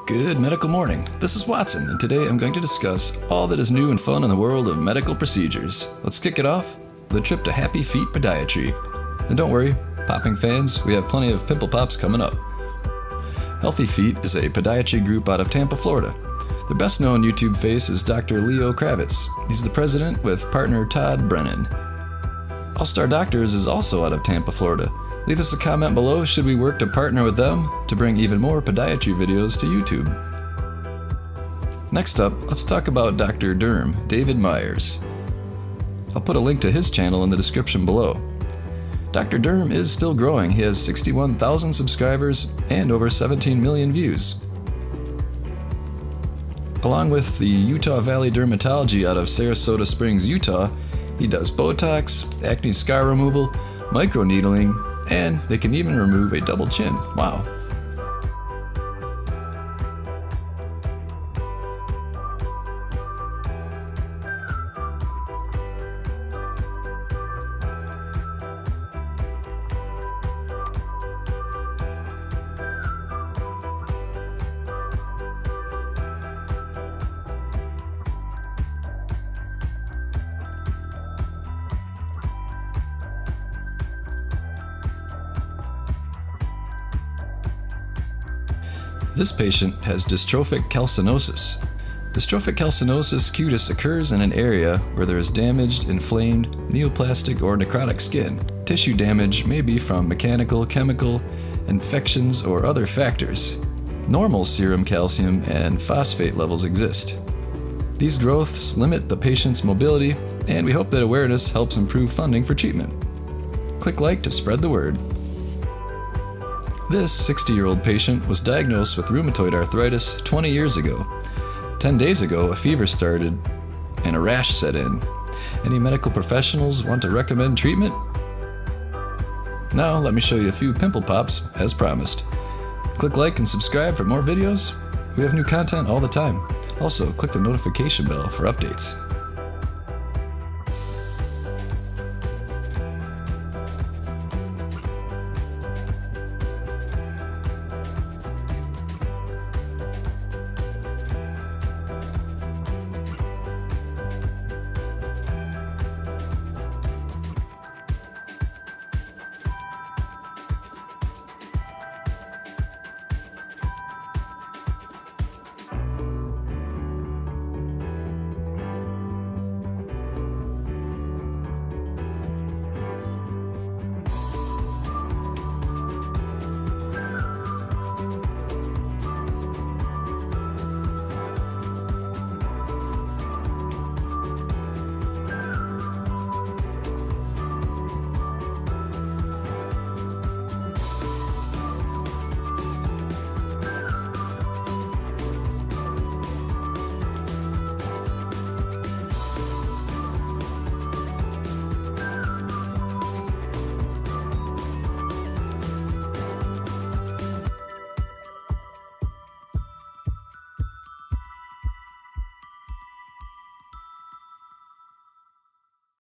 Good medical morning. This is Watson, and today I'm going to discuss all that is new and fun in the world of medical procedures. Let's kick it off with a trip to Happy Feet Podiatry. And don't worry, popping fans, we have plenty of pimple pops coming up. Healthy Feet is a podiatry group out of Tampa, Florida. Their best known YouTube face is Dr. Leo Kravitz. He's the president with partner Todd Brennan. All Star Doctors is also out of Tampa, Florida. Leave us a comment below should we work to partner with them to bring even more podiatry videos to YouTube. Next up, let's talk about Dr. Derm, David Myers. I'll put a link to his channel in the description below. Dr. Derm is still growing. He has 61,000 subscribers and over 17 million views. Along with the Utah Valley Dermatology out of Sarasota Springs, Utah, he does Botox, acne scar removal, microneedling, and they can even remove a double chin. Wow. This patient has dystrophic calcinosis. Dystrophic calcinosis cutis occurs in an area where there is damaged, inflamed, neoplastic, or necrotic skin. Tissue damage may be from mechanical, chemical, infections, or other factors. Normal serum calcium and phosphate levels exist. These growths limit the patient's mobility, and we hope that awareness helps improve funding for treatment. Click like to spread the word. This 60-year-old patient was diagnosed with rheumatoid arthritis 20 years ago. 10 days ago, a fever started and a rash set in. Any medical professionals want to recommend treatment? Now, let me show you a few pimple pops, as promised. Click like and subscribe for more videos. We have new content all the time. Also, click the notification bell for updates.